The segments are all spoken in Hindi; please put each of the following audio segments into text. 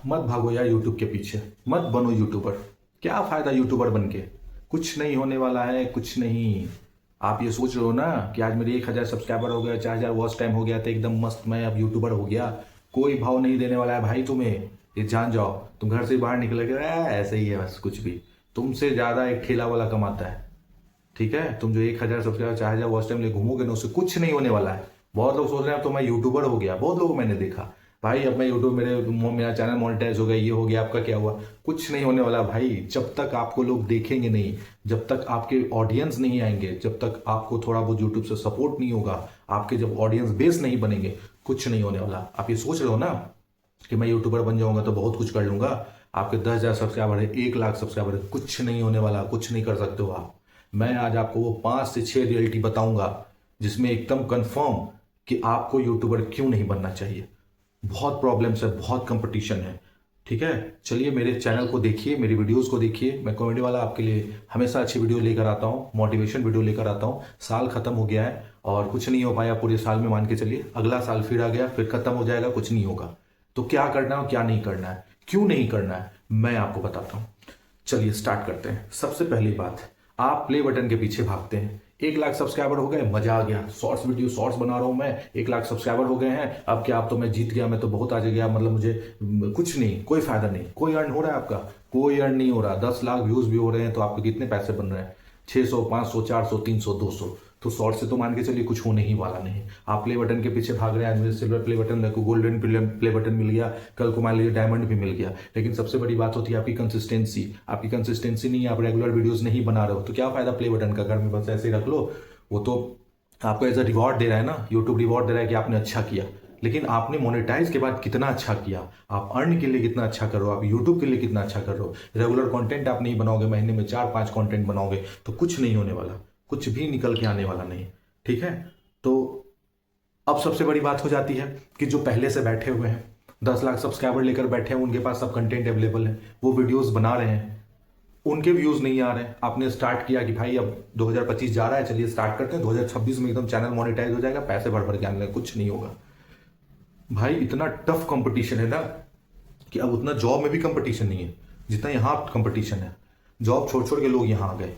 मत भागो यार यूट्यूब के पीछे, मत बनो यूट्यूबर। क्या फायदा यूट्यूबर बन के? कुछ नहीं होने वाला है, कुछ नहीं। आप ये सोच रहे हो ना कि आज मेरे 1,000 सब्सक्राइबर हो गए, 4,000 वॉच टाइम हो गया तो एकदम मस्त मैं अब यूट्यूबर हो गया। कोई भाव नहीं देने वाला है भाई तुम्हें, ये जान जाओ। तुम घर से बाहर निकले ऐसे ही है बस, कुछ भी। तुमसे ज्यादा एक ठेला वाला कमाता है। ठीक है, तुम जो 1,000 सब्सक्राइबर 4,000 वॉच टाइम ले घूमोगे ना, उससे कुछ नहीं होने वाला है। बहुत लोग सोच रहे हैं अब तो मैं यूट्यूबर हो गया, बहुत लोगों को मैंने देखा भाई अब मैं यूट्यूब, मेरा चैनल मोनेटाइज हो गया, ये हो गया, आपका क्या हुआ? कुछ नहीं होने वाला भाई। जब तक आपको लोग देखेंगे नहीं, जब तक आपके ऑडियंस नहीं आएंगे, जब तक आपको थोड़ा बहुत यूट्यूब से सपोर्ट नहीं होगा, आपके जब ऑडियंस बेस नहीं बनेंगे, कुछ नहीं होने वाला। आप ये सोच रहे हो ना कि मैं यूट्यूबर बन जाऊंगा तो बहुत कुछ कर लूंगा। आपके 10,000 सब्सक्राइबर है, 1,00,000 सब्सक्राइबर है, कुछ नहीं होने वाला, कुछ नहीं कर सकते हो आप। मैं आज आपको वो 5 से 6 रियलिटी बताऊंगा जिसमें एकदम कंफर्म कि आपको यूट्यूबर क्यों नहीं बनना चाहिए। बहुत प्रॉब्लम्स है, बहुत कंपटीशन है। ठीक है, चलिए मेरे चैनल को देखिए, मेरी वीडियोस को देखिए। मैं कॉमेडी वाला आपके लिए हमेशा अच्छी वीडियो लेकर आता हूँ, मोटिवेशन वीडियो लेकर आता हूँ। साल खत्म हो गया है और कुछ नहीं हो पाया पूरे साल में, मान के चलिए अगला साल फिर आ गया, फिर खत्म हो जाएगा, कुछ नहीं होगा। तो क्या करना है और क्या नहीं करना है, क्यों नहीं करना है, मैं आपको बताता हूँ। चलिए स्टार्ट करते हैं। सबसे पहली बात, आप प्ले बटन के पीछे भागते हैं। 1,00,000 सब्सक्राइबर हो गए, मजा आ गया, शॉर्ट्स वीडियो शॉर्ट्स बना रहा हूं मैं, 1,00,000 सब्सक्राइबर हो गए हैं, अब क्या, अब तो मैं जीत गया, मैं तो बहुत आगे गया, मतलब मुझे कुछ नहीं, कोई फायदा नहीं। कोई अर्न हो रहा है आपका? कोई अर्न नहीं हो रहा। 10 लाख व्यूज भी हो रहे हैं तो आपके कितने पैसे बन रहे हैं? 600, 500, 400, 300, 200। तो शॉर्ट से तो मान के चलिए कुछ होने ही वाला नहीं। आप प्ले बटन के पीछे भाग रहे हैं, आज मुझे सिल्वर प्ले बटन देखो, गोल्डन प्ले बटन मिल गया, कल को मान लीजिए डायमंड भी मिल गया। लेकिन सबसे बड़ी बात होती है आपकी कंसिस्टेंसी। आपकी कंसिस्टेंसी नहीं है, आप रेगुलर वीडियोस नहीं बना रहे हो, तो क्या फायदा प्ले बटन का? घर में बस ऐसे ही रख लो। वो तो आपको एज अ रिवॉर्ड दे रहा है ना, यूट्यूब रिवॉर्ड दे रहा है कि आपने अच्छा किया। लेकिन आपने मोनेटाइज के बाद कितना अच्छा किया, आप अर्न के लिए कितना अच्छा कर रहे हो, आप यूट्यूब के लिए कितना अच्छा कर रहे हो। रेगुलर कंटेंट आप नहीं बनाओगे, महीने में 4-5 कंटेंट बनाओगे तो कुछ नहीं होने वाला, कुछ भी निकल के आने वाला नहीं। ठीक है, तो अब सबसे बड़ी बात हो जाती है कि जो पहले से बैठे हुए हैं, 10,00,000 सब्सक्राइबर लेकर बैठे हैं, उनके पास सब कंटेंट अवेलेबल है, वो वीडियोस बना रहे हैं, उनके व्यूज नहीं आ रहे हैं। आपने स्टार्ट किया कि भाई अब 2025 जा रहा है, चलिए स्टार्ट करते हैं, 2026 में एकदम चैनल मोनेटाइज हो जाएगा, पैसे भर भर के आने लगे, कुछ नहीं होगा भाई। इतना टफ कंपटीशन है ना कि अब उतना जॉब में भी कंपटीशन नहीं है जितना यहाँ कंपटीशन है। जॉब छोड़ छोड़ के लोग यहाँ आ गए।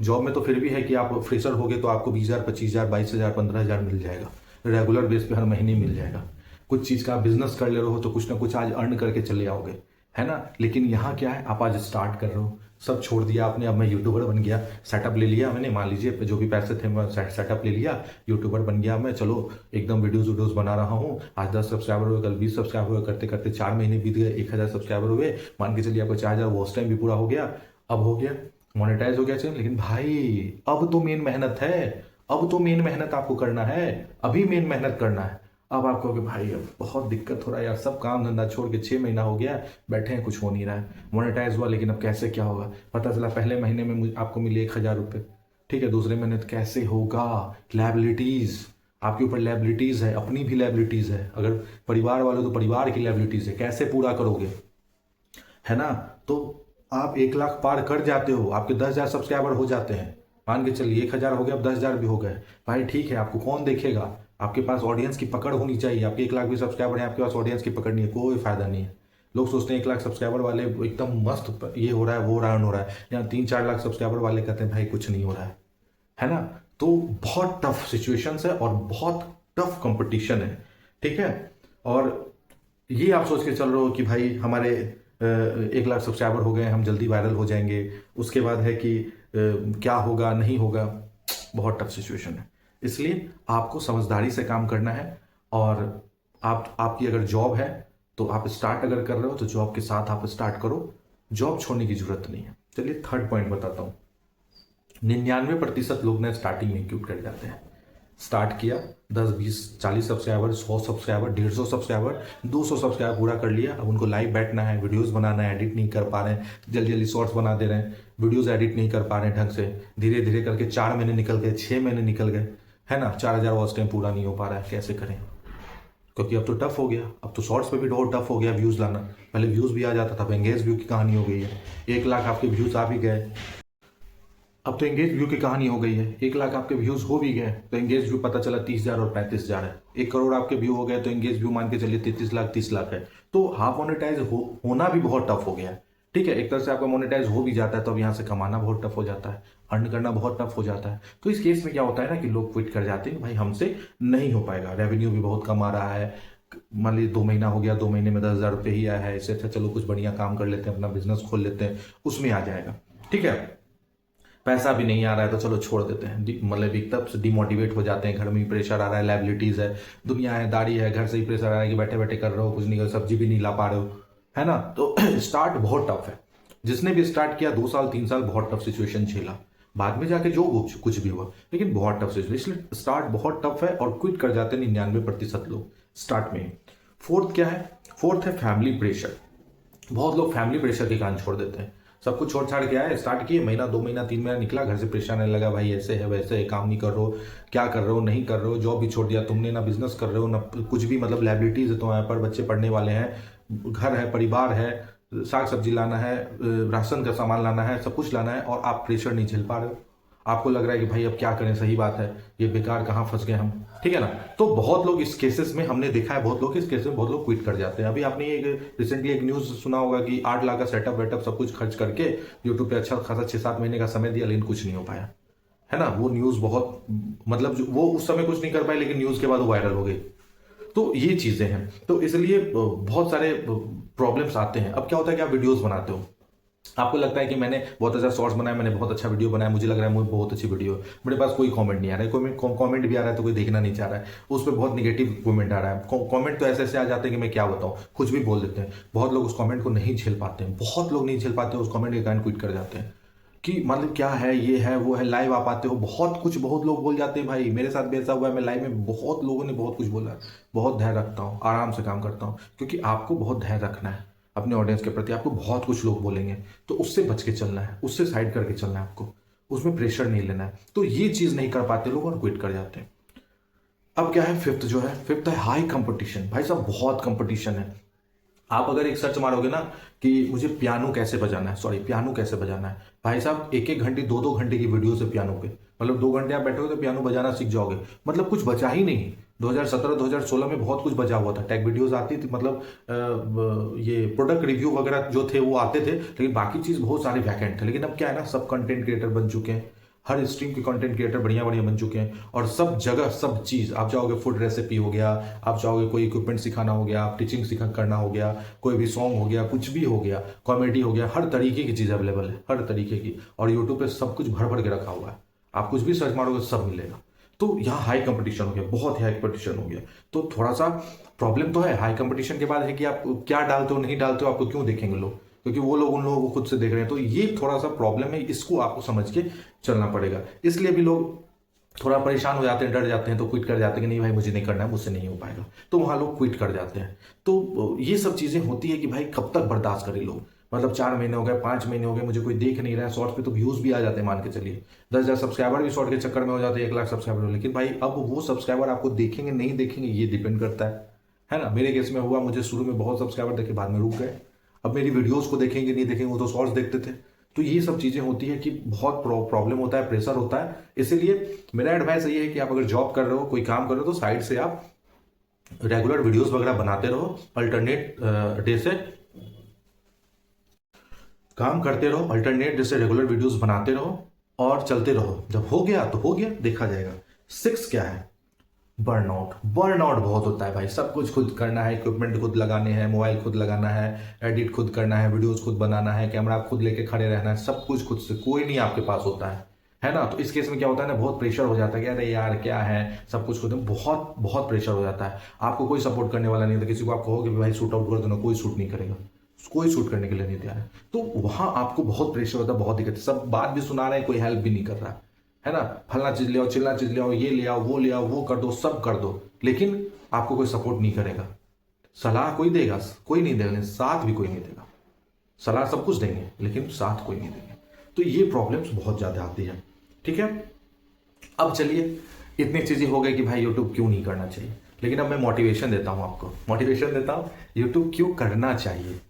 जॉब में तो फिर भी है कि आप फ्रेशर हो गए तो आपको 20,000, 25,000, 22,000, 15,000 मिल जाएगा, रेगुलर बेस पे हर महीने मिल जाएगा। कुछ चीज़ का बिजनेस कर ले रहे हो तो कुछ ना कुछ आज अर्न करके चले आओगे, है ना। लेकिन यहाँ क्या है, आप आज स्टार्ट कर रहे हो, सब छोड़ दिया आपने, अब मैं यूट्यूबर बन गया, सेटअप ले लिया मैंने, मान लीजिए जो भी पैसे थे मैं सेटअप ले लिया, यूट्यूबर बन गया मैं, चलो एकदम वीडियोस वीडियोस बना रहा हूँ। आज 10 सब्सक्राइबर हुए, कल 20 सब्सक्राइबर हुए, करते करते 4 महीने बीत गए, 1,000 सब्सक्राइबर हुए, मान के चलिए आपको 4,000 वॉच टाइम भी पूरा हो गया। अब हो गया मोनेटाइज हो गया चैनल। लेकिन भाई अब तो मेन मेहनत है, अब तो मेन मेहनत आपको करना है, अभी मेन मेहनत करना है। अब आप कहोगे भाई अब बहुत दिक्कत हो रहा है यार, सब काम धंधा छोड़ के 6 महीना हो गया बैठे हैं, कुछ हो नहीं रहा है। मोनेटाइज हुआ लेकिन अब कैसे क्या होगा? पता चला पहले महीने में आपको मिले 1,000 रुपये, ठीक है, दूसरे महीने तो कैसे होगा? लाइबिलिटीज आपके ऊपर, लाइबिलिटीज है, अपनी भी लाइबिलिटीज है, अगर परिवार वाले तो परिवार की लाइबिलिटीज है, कैसे पूरा करोगे, है ना। तो आप 1,00,000 पार कर जाते हो, आपके 10,000 सब्सक्राइबर हो जाते हैं, मान के चलिए 1,000 हो गया, अब 10,000 भी हो गए भाई, ठीक है, आपको कौन देखेगा? आपके पास ऑडियंस की पकड़ होनी चाहिए। आपके 1,00,000 भी सब्सक्राइबर हैं, आपके पास ऑडियंस की पकड़ नहीं है, कोई फायदा नहीं है। लोग सोचते हैं 1,00,000 सब्सक्राइबर वाले एकदम मस्त, ये हो रहा है वो रहा हो रहा है, यहाँ 3-4 लाख सब्सक्राइबर वाले कहते हैं भाई कुछ नहीं हो रहा है ना। तो बहुत टफ सिचुएशन है और बहुत टफ कंपटीशन है, ठीक है। और ये आप सोच के चल रहे हो कि भाई हमारे 1,00,000 सब्सक्राइबर हो गए, हम जल्दी वायरल हो जाएंगे, उसके बाद है कि क्या होगा नहीं होगा। बहुत टफ सिचुएशन है, इसलिए आपको समझदारी से काम करना है। और आपकी अगर जॉब है तो आप स्टार्ट अगर कर रहे हो तो जॉब के साथ आप स्टार्ट करो, जॉब छोड़ने की जरूरत नहीं है। चलिए थर्ड पॉइंट बताता हूँ। 99% लोग ना स्टार्टिंग में क्विट कर जाते हैं। स्टार्ट किया, 10, 20, 40 सब्सक्राइबर, 100 सब्सक्राइबर, 150 सब्सक्राइबर, 200 सब्सक्राइबर पूरा कर लिया। अब उनको लाइव बैठना है, वीडियोस बनाना है, एडिट नहीं कर पा रहे हैं, जल्दी जल्दी शॉर्ट्स बना दे रहे हैं, वीडियोस एडिट नहीं कर पा रहे हैं ढंग से, धीरे धीरे करके 4 महीने निकल गए, 6 महीने निकल गए, है ना। 4,000 वॉच टाइम पूरा नहीं हो पा रहा है, कैसे करें? क्योंकि अब तो टफ हो गया, अब तो शॉर्ट्स पे भी बहुत टफ हो गया व्यूज़ लाना। पहले व्यूज़ भी आ जाता था, अब एंगेज व्यू की कहानी हो गई है। 1,00,000 आपके व्यूज़ आ भी गए, अब तो एंगेज व्यू की कहानी हो गई है। 1,00,000 आपके व्यूज हो भी गए तो एंगेज व्यू पता चला 30,000 और 35,000 है। 1 करोड़ आपके व्यू हो गए तो एंगेज व्यू मान के चलिए 33 लाख 30 लाख है। तो हाफ मोनेटाइज होना भी बहुत टफ हो गया है। ठीक है, एक तरह से आपका मोनेटाइज हो भी जाता है तो अब यहाँ से कमाना बहुत टफ हो जाता है, अर्न करना बहुत टफ हो जाता है। तो इस केस में क्या होता है ना कि लोग क्विट कर जाते हैं, भाई हमसे नहीं हो पाएगा, रेवेन्यू भी बहुत कम आ रहा है। मान लीजिए 2 महीना हो गया, 2 महीने में 10,000 रुपये ही आया है, इससे अच्छा चलो कुछ बढ़िया काम कर लेते हैं, अपना बिजनेस खोल लेते हैं, उसमें आ जाएगा। ठीक है, पैसा भी नहीं आ रहा है तो चलो छोड़ देते हैं, मतलब एक तरफ से डिमोटिवेट हो जाते हैं, घर में भी प्रेशर आ रहा है, लाइबिलिटीज है, दुनिया है, दाढ़ी है, घर से ही प्रेशर आ रहा है कि बैठे बैठे कर रहे हो, कुछ नहीं कर, सब्जी भी नहीं ला पा रहे हो, है ना। तो स्टार्ट बहुत टफ है। जिसने भी स्टार्ट किया 2 साल 3 साल बहुत टफ सिचुएशन झेला, बाद में जाके जो कुछ भी हुआ, लेकिन बहुत टफ सिचुएशन, इसलिए स्टार्ट बहुत टफ है और क्विट कर जाते हैं 99% लोग स्टार्ट में ही। फोर्थ क्या है? फोर्थ है फैमिली प्रेशर। बहुत लोग फैमिली प्रेशर के कारण छोड़ देते हैं। सब कुछ छोड़ छाड़ के आए, स्टार्ट किए, महीना 2 महीना 3 महीना निकला, घर से प्रेशर आने लगा, भाई ऐसे है वैसे है, काम नहीं कर रहे हो, क्या कर रहे हो, नहीं कर रहे हो, जॉब भी छोड़ दिया तुमने, ना बिजनेस कर रहे हो, ना कुछ भी, मतलब लाइबिलिटीज है तुम्हारे पर, बच्चे पढ़ने वाले हैं, घर है, परिवार है, साग सब्जी लाना है, राशन का सामान लाना है, सब कुछ लाना है, और आप प्रेशर नहीं झेल पा रहे हो। आपको लग रहा है कि भाई अब क्या करें, सही बात है, ये बेकार कहाँ फंस गए हम। ठीक है ना। तो बहुत लोग इस केसेस में, हमने देखा है बहुत लोग इस केसेस में बहुत लोग क्विट कर जाते हैं। अभी आपने एक रिसेंटली एक न्यूज सुना होगा कि 8 लाख का सेटअप वेटअप सब कुछ खर्च करके यूट्यूब पे अच्छा खासा 6-7 महीने का समय दिया, लेकिन कुछ नहीं हो पाया, है ना। वो न्यूज बहुत, मतलब वो उस समय कुछ नहीं कर पाए, लेकिन न्यूज के बाद वो वायरल हो गई। तो ये चीजें हैं, तो इसलिए बहुत सारे प्रॉब्लम्स आते हैं। अब क्या होता है कि आप वीडियोस बनाते हो, आपको लगता है कि मैंने बहुत अच्छा शॉर्ट्स बनाया, मैंने बहुत अच्छा वीडियो बनाया, मुझे लग रहा है मुझे बहुत अच्छी वीडियो है, मेरे पास कोई कमेंट नहीं आ रहा है, कोई कमेंट भी आ रहा है तो कोई देखना नहीं चाह रहा है, उस पर बहुत निगेटिव कमेंट आ रहा है। कमेंट तो ऐसे ऐसे आ जाते हैं कि मैं क्या बताऊं, कुछ भी बोल देते हैं। बहुत लोग उस कमेंट को नहीं झेल पाते हैं, बहुत लोग नहीं झेल पाते, उस कमेंट के कारण क्विट कर जाते हैं कि मतलब क्या है, ये है वो है, लाइव आ पाते हो, बहुत कुछ, बहुत लोग बोल जाते हैं। भाई मेरे साथ भी ऐसा हुआ है, मैं लाइव में बहुत लोगों ने बहुत कुछ बोला, बहुत धैर्य रखता हूँ, आराम से काम करता हूँ, क्योंकि आपको बहुत धैर्य रखना है अपने ऑडियंस के प्रति। आपको बहुत कुछ लोग बोलेंगे तो उससे बच के चलना है, उससे साइड करके चलना है, आपको उसमें प्रेशर नहीं लेना है। तो ये चीज नहीं कर पाते लोग और क्विट कर जाते हैं। अब क्या है फिफ्थ, जो है फिफ्थ है हाई कंपटीशन। भाई साहब बहुत कंपटीशन है। आप अगर एक सर्च मारोगे ना कि मुझे पियानो कैसे बजाना है, सॉरी पियानो कैसे बजाना है, भाई साहब 1-1 घंटे 2-2 घंटे की वीडियो से पियानो पे, मतलब 2 घंटे आप बैठोगे तो पियानो बजाना सीख जाओगे। मतलब कुछ बचा ही नहीं। 2017-2016 में बहुत कुछ बचा हुआ था, टेक वीडियोस आती थी, मतलब ये प्रोडक्ट रिव्यू वगैरह जो थे वो आते थे, लेकिन बाकी चीज बहुत सारे वैकेंट थे। लेकिन अब क्या है ना, सब कंटेंट क्रिएटर बन चुके हैं, हर स्ट्रीम के कंटेंट क्रिएटर बढ़िया बढ़िया बन चुके हैं, और सब जगह सब चीज, आप जाओगे फूड रेसिपी हो गया, आप जाओगे कोई इक्विपमेंट सिखाना हो गया, आप टीचिंग सिखा करना हो गया, कोई भी सॉन्ग हो गया, कुछ भी हो गया, कॉमेडी हो गया, हर तरीके की चीज अवेलेबल है, हर तरीके की। और यूट्यूब पे सब कुछ भर भर के रखा हुआ है, आप कुछ भी सर्च मारोगे सब मिलेगा। तो यहाँ हाई कंपटीशन हो गया, बहुत हाई कंपटीशन हो गया। तो थोड़ा सा प्रॉब्लम तो है हाई कंपटीशन के बाद है कि आप क्या डालते हो नहीं डालते हो, आपको क्यों देखेंगे लोग, क्योंकि वो लोग उन लोगों को खुद से देख रहे हैं। तो ये थोड़ा सा प्रॉब्लम है, इसको आपको समझ के चलना पड़ेगा। इसलिए भी लोग थोड़ा परेशान हो जाते हैं, डर जाते हैं, तो क्विट कर जाते हैं कि नहीं भाई मुझे नहीं करना है, मुझसे नहीं हो पाएगा, तो वहां लोग क्विट कर जाते हैं। तो ये सब चीजें होती है कि भाई कब तक बर्दाश्त करें लोग। मतलब 4 महीने हो गए, 5 महीने हो गए, मुझे कोई देख नहीं रहा है, शॉर्ट्स पे तो व्यूज भी आ जाते हैं, मान के चलिए 10,000 सब्सक्राइबर भी शॉर्ट के चक्कर में हो जाते हैं, 1 लाख सब्सक्राइबर। लेकिन भाई अब वो सब्सक्राइबर आपको देखेंगे नहीं देखेंगे ये डिपेंड करता है ना। मेरे केस में हुआ, मुझे शुरू में बहुत सब्सक्राइबर देखे, बाद में रुक गए। अब मेरी वीडियोस को देखेंगे नहीं देखेंगे, वो तो शॉर्ट्स देखते थे। तो ये सब चीजें होती है कि बहुत प्रॉब्लम होता है, प्रेशर होता है। इसीलिए मेरा एडवाइस ये है कि आप अगर जॉब कर रहे हो, कोई काम कर रहे हो, तो साइड से आप रेगुलर वीडियोस वगैरह बनाते रहो, अल्टरनेट डे से काम करते रहो, अल्टरनेट डे से रेगुलर वीडियोस बनाते रहो और चलते रहो। जब हो गया तो हो गया, देखा जाएगा। 6 क्या है? बर्नआउट। बर्नआउट बहुत होता है भाई, सब कुछ खुद करना है, इक्विपमेंट खुद लगाने हैं, मोबाइल खुद लगाना है, एडिट खुद करना है, वीडियोस खुद बनाना है, कैमरा खुद लेके खड़े रहना है, सब कुछ खुद से, कोई नहीं आपके पास होता है ना। तो इस केस में क्या होता है ना, बहुत प्रेशर हो जाता है कि अरे यार क्या है, सब कुछ खुद, बहुत बहुत प्रेशर हो जाता है। आपको कोई सपोर्ट करने वाला नहीं था, किसी को आप कहोगे भाई शूट आउट कर दो ना, कोई शूट नहीं करेगा, कोई शूट करने के लिए नहीं तैयार है। तो वहां आपको बहुत प्रेशर होता है, बहुत दिक्कत है, सब बात भी सुना रहे हैं, कोई हेल्प भी नहीं कर रहा है ना। फलना चीज ले आओ, चिल्ला चीज ले आओ, ये ले आओ, वो ले आओ, वो कर दो, सब कर दो, लेकिन आपको कोई सपोर्ट नहीं करेगा। सलाह कोई देगा, कोई नहीं देगा, साथ भी कोई नहीं देगा। सलाह सब कुछ देंगे लेकिन साथ कोई नहीं देंगे। तो ये प्रॉब्लम्स बहुत ज्यादा आती है। ठीक है, अब चलिए इतनी चीजें हो गई कि भाई यूट्यूब क्यों नहीं करना चाहिए, लेकिन अब मैं मोटिवेशन देता हूं आपको, मोटिवेशन देता हूं यूट्यूब क्यों करना चाहिए।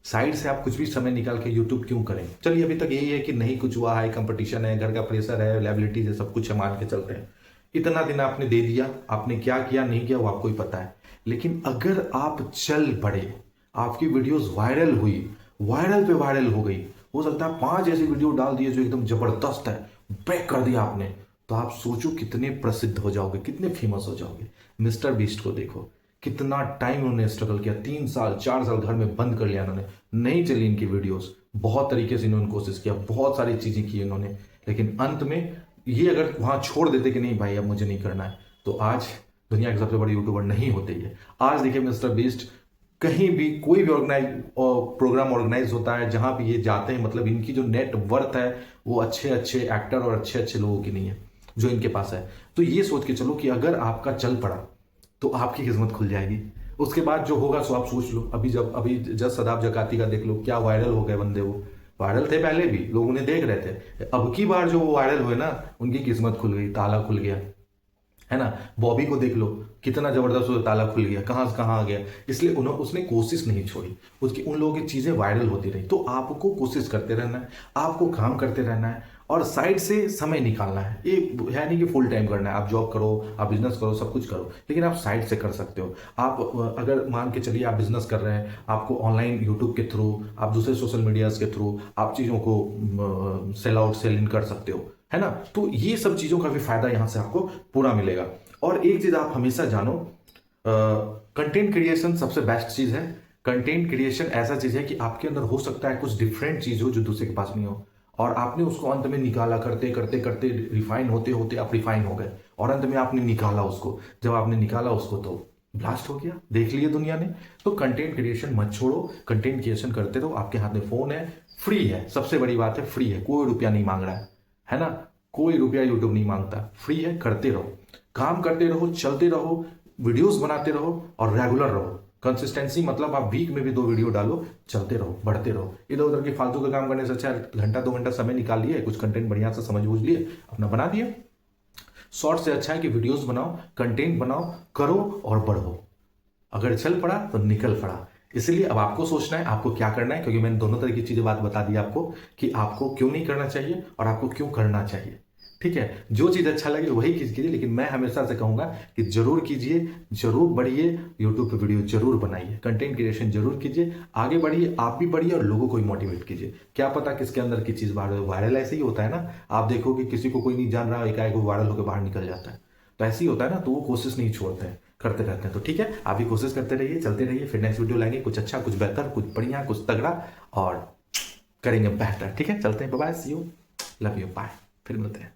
साइड से आप कुछ भी समय निकाल के यूट्यूब क्यों करें। चलिए अभी तक यही है कि नहीं कुछ हुआ, हाई कंपटीशन है, घर का प्रेशर है, लायबिलिटीज है, सब कुछ है, मान के चलते हैं। इतना दिन आपने दे दिया, आपने क्या किया नहीं किया वो आपको ही पता है। लेकिन अगर आप चल पड़े, आपकी वीडियोस वायरल हुई, वायरल पे वायरल हो गई, हो सकता है 5 ऐसी वीडियो डाल दिए जो एकदम जबरदस्त है, ब्रेक कर दिया आपने, तो आप सोचो कितने प्रसिद्ध हो जाओगे, कितने फेमस हो जाओगे। मिस्टर बीस्ट को देखो, कितना टाइम उन्होंने स्ट्रगल किया, 3 साल 4 साल घर में बंद कर लिया उन्होंने, नहीं चली इनकी वीडियोस, बहुत तरीके से इन्होंने कोशिश किया, बहुत सारी चीजें की इन्होंने, लेकिन अंत में ये अगर वहां छोड़ देते कि नहीं भाई अब मुझे नहीं करना है, तो आज दुनिया के सबसे बड़े यूट्यूबर नहीं होते ये। आज देखिए मिस्टर बीस्ट कहीं भी कोई भी ऑर्गेनाइज प्रोग्राम ऑर्गेनाइज होता है जहां भी ये जाते हैं, मतलब इनकी जो नेट वर्थ है वो अच्छे अच्छे एक्टर और अच्छे अच्छे लोगों की नहीं है जो इनके पास है। तो ये सोच के चलो कि अगर आपका चल पड़ा तो आपकी किस्मत खुल जाएगी। उसके बाद जो होगा सो आप सोच लो। अभी जज सदाब जकाती का देख लो, क्या वायरल हो गए बंदे। वो वायरल थे पहले भी, लोग उन्हें देख रहे थे, अब की बार जो वो वायरल हुए ना, उनकी किस्मत खुल गई, ताला खुल गया, है ना। बॉबी को देख लो, कितना जबरदस्त वो ताला खुल गया, कहां से कहां आ गया। इसलिए उसने कोशिश नहीं छोड़ी, उसकी उन लोगों की चीजें वायरल होती रही। तो आपको कोशिश करते रहना है, आपको काम करते रहना है और साइड से समय निकालना है। ये है नहीं कि फुल टाइम करना है, आप जॉब करो, आप बिजनेस करो, सब कुछ करो, लेकिन आप साइड से कर सकते हो। आप अगर मान के चलिए आप बिजनेस कर रहे हैं, आपको ऑनलाइन यूट्यूब के थ्रू, आप दूसरे सोशल मीडियाज के थ्रू आप चीजों को सेल आउट सेल इन कर सकते हो, है ना। तो ये सब चीजों का भी फायदा यहां से आपको पूरा मिलेगा। और एक चीज आप हमेशा जानो, कंटेंट क्रिएशन सबसे बेस्ट चीज है। कंटेंट क्रिएशन ऐसा चीज है कि आपके अंदर हो सकता है कुछ डिफरेंट चीज हो जो दूसरे के पास नहीं हो, और आपने उसको अंत में निकाला, करते करते करते रिफाइन होते होते आप रिफाइन हो गए, और अंत में आपने निकाला उसको। जब आपने निकाला उसको तो ब्लास्ट हो गया, देख लिया दुनिया ने। तो कंटेंट क्रिएशन मत छोड़ो, कंटेंट क्रिएशन करते रहो। आपके हाथ में फोन है, फ्री है, सबसे बड़ी बात है फ्री है, कोई रुपया नहीं मांग रहा है ना। कोई रुपया यूट्यूब नहीं मांगता, फ्री है, करते रहो, काम करते रहो, चलते रहो, वीडियोस बनाते रहो और रेगुलर रहो। कंसिस्टेंसी मतलब आप वीक में भी 2 वीडियो डालो, चलते रहो, बढ़ते रहो। इधर उधर के फालतू का काम करने से अच्छा घंटा 2 घंटा समय निकाल लिए, कुछ कंटेंट बढ़िया से समझ बूझ लिए, अपना बना दिए। शॉर्ट से अच्छा है कि वीडियोस बनाओ, कंटेंट बनाओ, करो और बढ़ो। अगर चल पड़ा तो निकल पड़ा। इसलिए अब आपको सोचना है आपको क्या करना है, क्योंकि मैंने दोनों तरह की चीजें बात बता दी आपको कि आपको क्यों नहीं करना चाहिए और आपको क्यों करना चाहिए। ठीक है, जो चीज अच्छा लगे वही कीजिए, लेकिन मैं हमेशा से कहूंगा कि जरूर कीजिए, जरूर बढ़िए, यूट्यूब पे वीडियो जरूर बनाइए, कंटेंट क्रिएशन जरूर कीजिए, आगे बढ़िए, आप भी बढ़िए और लोगों को भी मोटिवेट कीजिए। क्या पता किसके अंदर की चीज बाहर, वायरल ऐसे ही होता है ना। आप देखो कि किसी को कोई नहीं जान रहा, एकाएक वायरल होकर बाहर निकल जाता है, तो ऐसे ही होता है ना। तो वो कोशिश नहीं छोड़ते हैं, करते रहते हैं। तो ठीक है, आप भी कोशिश करते रहिए, चलते रहिए। फिर नेक्स्ट वीडियो लाएंगे कुछ अच्छा, कुछ बेहतर, कुछ बढ़िया, कुछ तगड़ा, और करेंगे बेहतर। ठीक है, चलते हैं, bye bye, see you, love you, bye, फिर मिलते हैं।